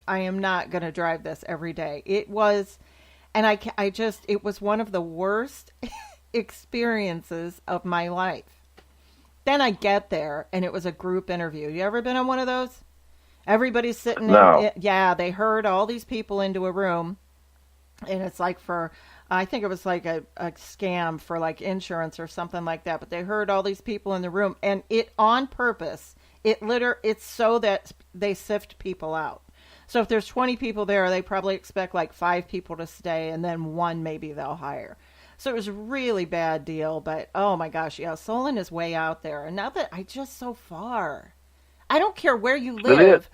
I am not going to drive this every day. It was, and I just, it was one of the worst experiences of my life. Then I get there and it was a group interview. You ever been on one of those? Everybody's sitting No. in, yeah, they herd all these people into a room, and it's like for, I think it was like a scam for like insurance or something like that, but they herd all these people in the room, and it on purpose, it's so that they sift people out. So if there's 20 people there, they probably expect like 5 people to stay, and then one maybe they'll hire. So it was a really bad deal, but oh my gosh, yeah, Solon is way out there. And now that I just so far. I don't care where you It is. live.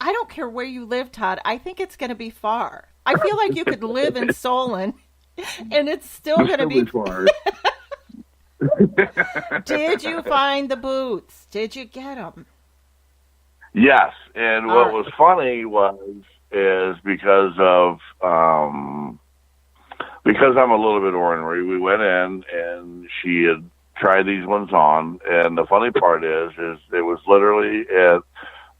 I don't care where you live, Todd. I think it's going to be far. I feel like you could live in Solon and it's still It's going to still be. be far. Did you find the boots? Did you get them? Yes, and All what right. was funny is because I'm a little bit ornery. We went in and she had tried these ones on, and the funny part is it was literally at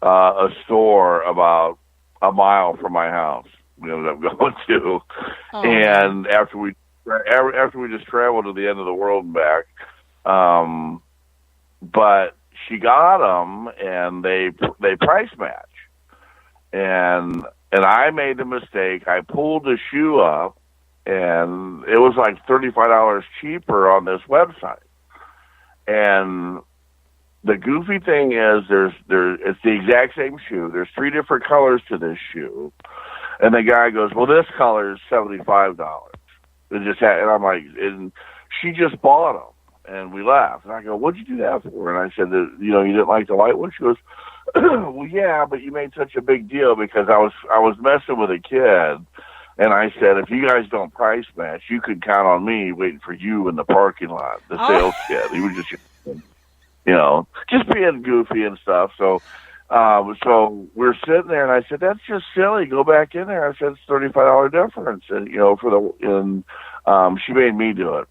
a store about a mile from my house. We ended up going to, Oh, man. and after we just traveled to the end of the world and back, um, but she got them and they price match, and I made the mistake. I pulled the shoe up, and it was like $35 cheaper on this website. And the goofy thing is, it's the exact same shoe. There's 3 different colors to this shoe, and the guy goes, "Well, this color is $75." And I'm like, and she just bought them, and we laughed. And I go, "What'd you do that for?" And I said, "You didn't like the white one." She goes, "Well, yeah, but you made such a big deal because I was messing with a kid." And I said, "If you guys don't price match, you could count on me waiting for you in the parking lot." The Oh, sales kid, he was just being goofy and stuff. So we're sitting there, and I said, "That's just silly. Go back in there." I said, "It's $35 difference," and she made me do it.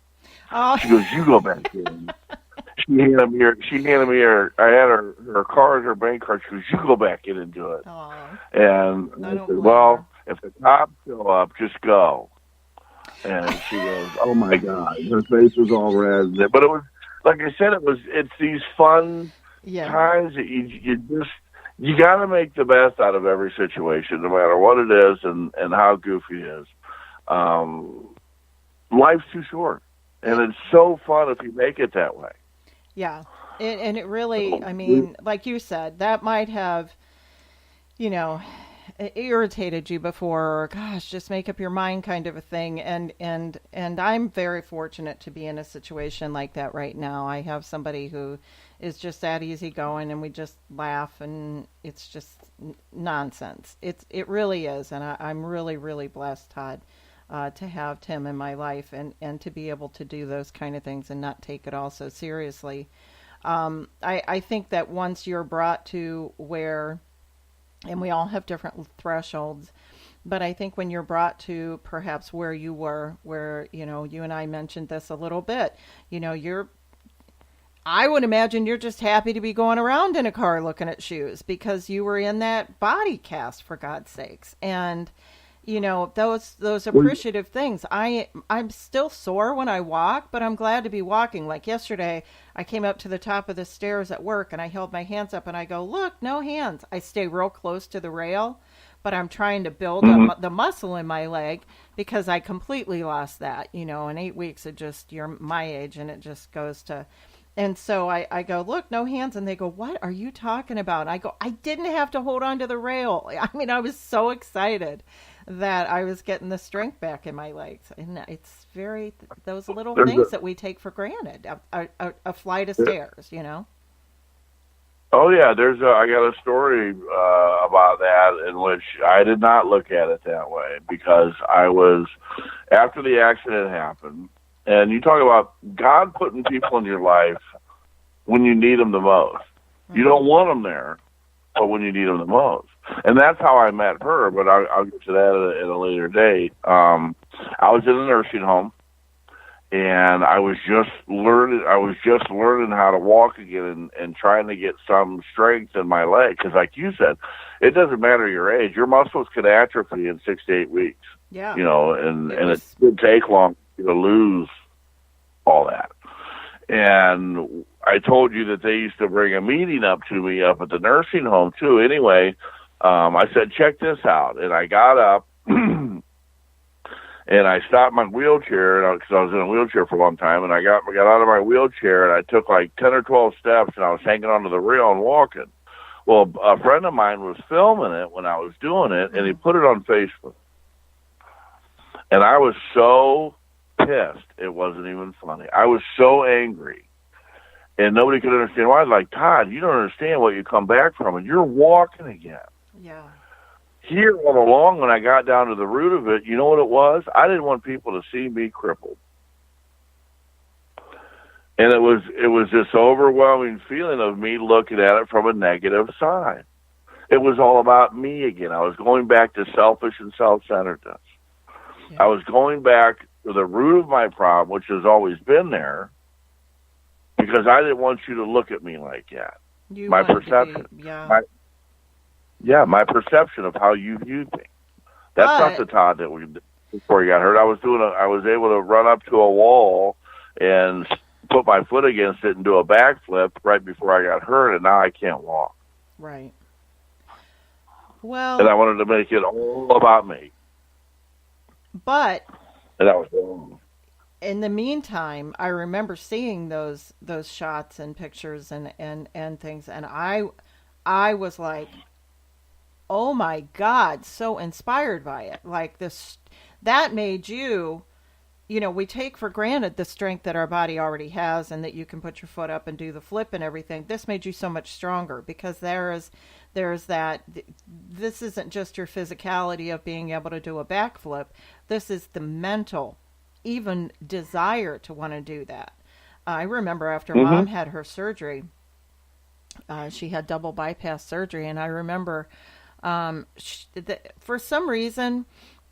oh, She goes, "You go back in." She handed me her. I had her card, her bank card. She goes, "You go back in and do it." oh, And I I don't said, blame her. "Well, if the cops show up, just go." And she goes, "Oh my God." Her face was all red. But it was, like I said, it's these fun Yeah. times that you got to make the best out of every situation, no matter what it is and how goofy it is. Um, Life's too short, and It, it's so fun if you make it that way. yeah. And it really, So, I mean, like you said, that might have, you know, irritated you before, or gosh, just make up your mind kind of a thing. And I'm very fortunate to be in a situation like that right now. I have somebody who is just that easygoing, and we just laugh, and it's just nonsense. It really is, and I'm really really blessed, Todd, to have Tim in my life, and to be able to do those kind of things and not take it all so seriously. I think that once you're brought to where, and we all have different thresholds, but I think when you're brought to perhaps where you were, where, you and I mentioned this a little bit, you're, I would imagine you're just happy to be going around in a car looking at shoes because you were in that body cast, for God's sakes. And those well, appreciative things. I'm still sore when I walk, but I'm glad to be walking. Like yesterday, I came up to the top of the stairs at work and I held my hands up and I go, "Look, no hands." I stay real close to the rail, but I'm trying to build up mhm. the muscle in my leg because I completely lost that. In 8 weeks, it just, you're my age and it just goes to. And so I go, "Look, no hands." And they go, "What are you talking about?" And I go, "I didn't have to hold on to the rail." I mean, I was so excited that I was getting the strength back in my legs. And it's those little There's things that we take for granted. A flight of stairs. Oh yeah, I got a story about that in which I did not look at it that way because I was after the accident happened, and you talk about God putting people in your life when you need them the most. You Hmm. don't want them there, but when you need them the most, and that's how I met her. But I'll get to that at a later date. I was in a nursing home, and I was just learning how to walk again and trying to get some strength in my leg because, like you said, it doesn't matter your age. Your muscles can atrophy in 6 to 8 weeks. Yeah. You know, and it would take long to lose all that. And I told you that they used to bring a meeting up to me up at the nursing home too. Anyway, I said, check this out. And I got up and I stopped my wheelchair because I was in a wheelchair for a long time. And I got out of my wheelchair and I took like 10 or 12 steps and I was hanging onto the rail and walking. Well, a friend of mine was filming it when I was doing it, and he put it on Facebook. And I was so pissed, it wasn't even funny. I was so angry. And nobody could understand why. I was like, Todd, you don't understand what you come back from, and you're walking again. Yeah. Here all along, when I got down to the root of it, you know what it was? I didn't want people to see me crippled. And it was this overwhelming feeling of me looking at it from a negative side. It was all about me again. I was going back to selfish and self-centeredness. Yeah. I was going back to the root of my problem, which has always been there, because I didn't want you to look at me like that. My perception. My perception of how you viewed me. That's not the Todd that we did before you got hurt. I was able to run up to a wall and put my foot against it and do a backflip right before I got hurt, and now I can't walk. Right. Well, and I wanted to make it all about me. But and that was wrong. In the meantime, I remember seeing those shots and pictures and things, and I was like, oh my God, so inspired by it. Like this, that made you. You know, we take for granted the strength that our body already has and that you can put your foot up and do the flip and everything. This made you so much stronger because there's that, this isn't just your physicality of being able to do a backflip. This is the mental, even desire to want to do that. I remember after Mom had her surgery, she had double bypass surgery. And I remember for some reason,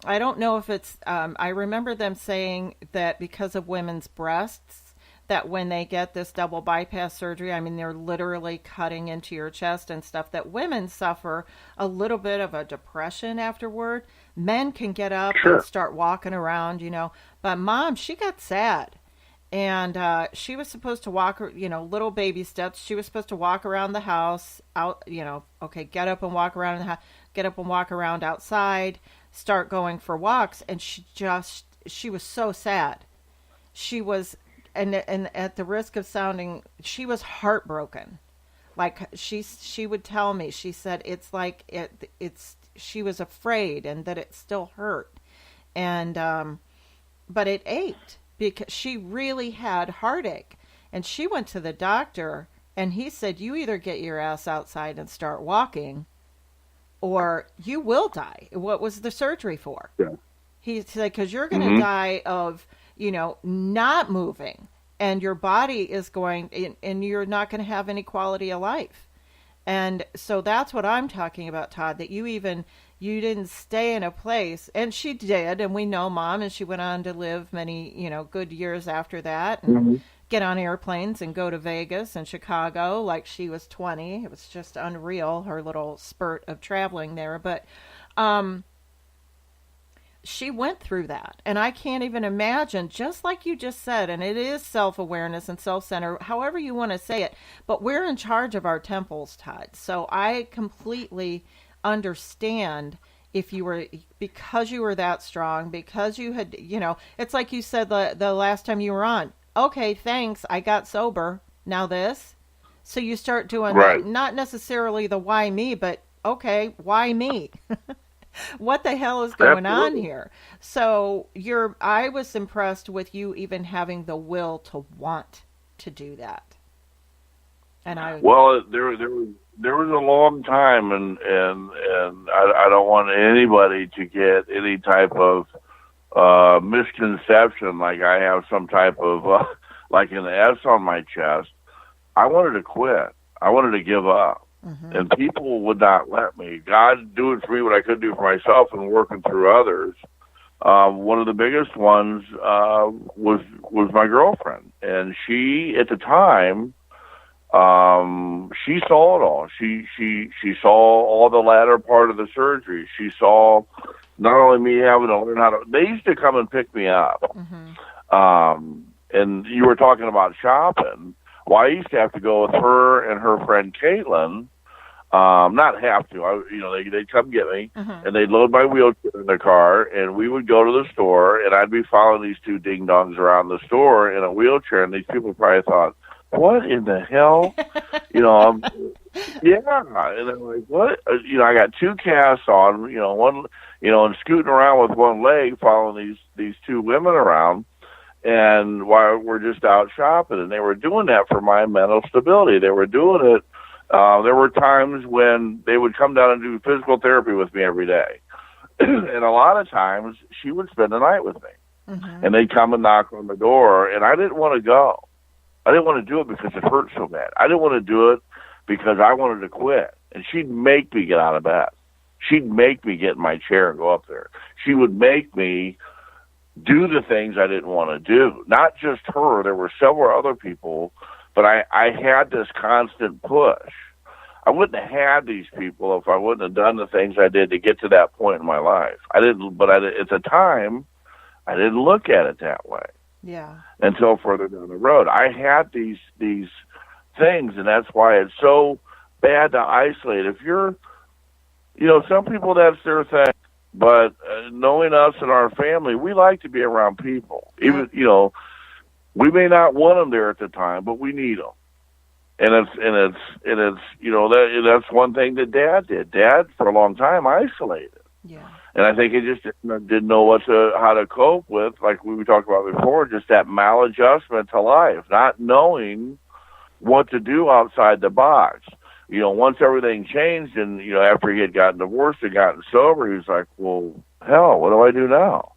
I don't know if it's, I remember them saying that because of women's breasts, that when they get this double bypass surgery, I mean, they're literally cutting into your chest and stuff, that women suffer a little bit of a depression afterward. Men can get up and start walking around, you know, but Mom, she got sad. And she was supposed to walk, you know, little baby steps. She was supposed to walk around the house, out, you know, okay, get up and walk around the house, get up and walk around outside, start going for walks, and she was so sad. She was, and at the risk of sounding, she was heartbroken. Like she would tell me, she said it's like she was afraid and that it still hurt, and but it ached because she really had heartache, and she went to the doctor, and he said, you either get your ass outside and start walking, or you will die. What was the surgery for? Yeah. He said, because you're going to die of, you know, not moving, and your body is going, and you're not going to have any quality of life. And so that's what I'm talking about, Todd, that you didn't stay in a place, and she did, and we know Mom, and she went on to live many, you know, good years after that, and get on airplanes and go to Vegas and Chicago like she was 20. It was just unreal, her little spurt of traveling there. But she went through that. And I can't even imagine, just like you just said, and it is self-awareness and self-centered, however you want to say it, but we're in charge of our temples, Todd. So I completely understand because you were that strong, because you had, you know, it's like you said the last time you were on. Okay, thanks. I got sober. Now this. So you start doing that, not necessarily the why me, but okay, why me? What the hell is going on here? So I was impressed with you even having the will to want to do that. And there was a long time, and I don't want anybody to get any type of misconception like I have some type of like an S on my chest. I wanted to quit. I wanted to give up, and people would not let me. God doing for me what I could do for myself and working through others. One of the biggest ones was my girlfriend, and she at the time She saw it all. She saw all the latter part of the surgery. She saw not only me having to learn how to. They used to come and pick me up. And you were talking about shopping. Well, I used to have to go with her and her friend Caitlin. Not have to. They'd come get me, and they'd load my wheelchair in the car, and we would go to the store, and I'd be following these two ding-dongs around the store in a wheelchair, and these people probably thought, what in the hell? Yeah. And I'm like, what? I got two casts on, one, and scooting around with one leg following these two women around. And while we're just out shopping, and they were doing that for my mental stability. They were doing it. There were times when they would come down and do physical therapy with me every day. And a lot of times she would spend the night with me. And they'd come and knock on the door, and I didn't want to go. I didn't want to do it because it hurt so bad. I didn't want to do it because I wanted to quit. And she'd make me get out of bed. She'd make me get in my chair and go up there. She would make me do the things I didn't want to do. Not just her. There were several other people, but I had this constant push. I wouldn't have had these people if I wouldn't have done the things I did to get to that point in my life. At the time, I didn't look at it that way. Yeah. Until further down the road. I had these things, and that's why it's so bad to isolate. If you're, some people, that's their thing. But knowing us and our family, we like to be around people. Even, we may not want them there at the time, but we need them. And that's one thing that Dad did. Dad, for a long time, isolated. Yeah. And I think he just didn't know how to cope with, like we talked about before, just that maladjustment to life, not knowing what to do outside the box. Once everything changed and, after he had gotten divorced and gotten sober, he was like, well, hell, what do I do now?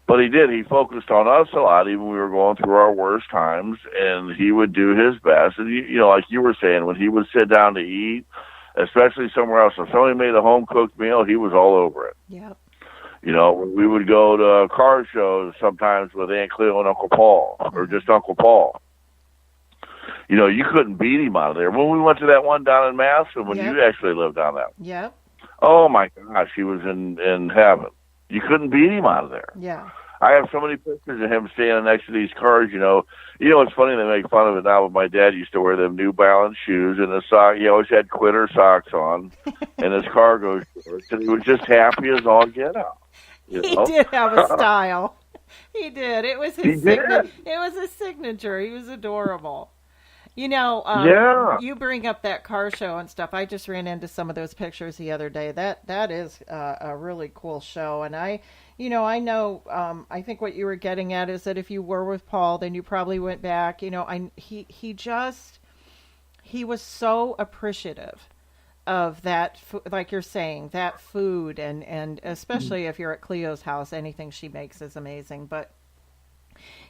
But he did. He focused on us a lot, even when we were going through our worst times, and he would do his best. And, like you were saying, when he would sit down to eat, especially somewhere else, if somebody made a home-cooked meal, he was all over it. Yep. We would go to car shows sometimes with Aunt Cleo and Uncle Paul, or just Uncle Paul. You couldn't beat him out of there. When we went to that one down in Madison, when you actually lived down there. Yep. Oh, my gosh, he was in heaven. You couldn't beat him out of there. Yeah. I have so many pictures of him standing next to these cars, it's funny, they make fun of it now, but my dad used to wear them New Balance shoes, and he always had quitter socks on, and his cargo shorts, and he was just happy as all get out. He did have a style. He did. It was his signature. It was his signature. He was adorable. You bring up that car show and stuff. I just ran into some of those pictures the other day. That is a really cool show. And I know, I think what you were getting at is that if you were with Paul, then you probably went back. He was so appreciative of that, like you're saying, that food, and especially if you're at Cleo's house, anything she makes is amazing. But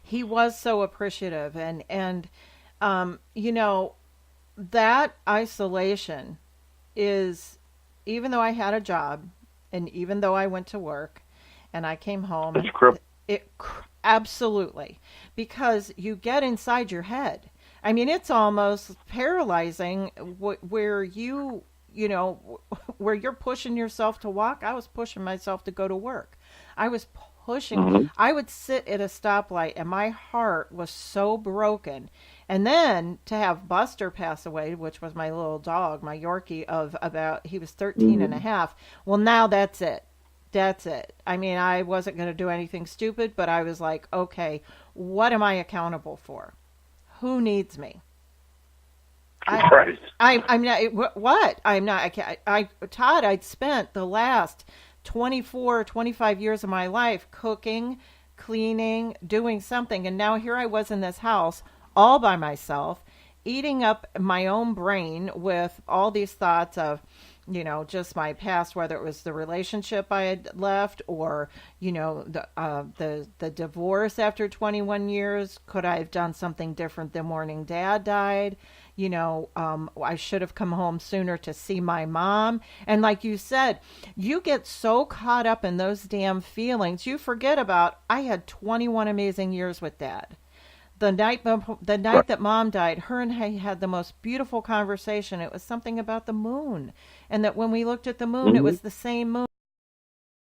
he was so appreciative, and that isolation is, even though I had a job and even though I went to work and I came home, absolutely, because you get inside your head. I mean, it's almost paralyzing where where you're pushing yourself to walk. I was pushing myself to go to work. I was pushing. I would sit at a stoplight and my heart was so broken. And then to have Buster pass away, which was my little dog, my Yorkie he was 13 and a half. Well, now that's it. That's it. I mean, I wasn't going to do anything stupid, but I was like, okay, what am I accountable for? Who needs me? Right. I'm not, what? I'm not, Todd, I'd spent the last 24, 25 years of my life cooking, cleaning, doing something. And now here I was in this house all by myself, eating up my own brain with all these thoughts of, just my past, whether it was the relationship I had left or, the divorce after 21 years. Could I have done something different the morning Dad died? I should have come home sooner to see my mom. And like you said, you get so caught up in those damn feelings, you forget about, I had 21 amazing years with Dad. the Right. night that Mom died, her and I had the most beautiful conversation. It was something about the moon, and that when we looked at the moon, it Hmm. was the same moon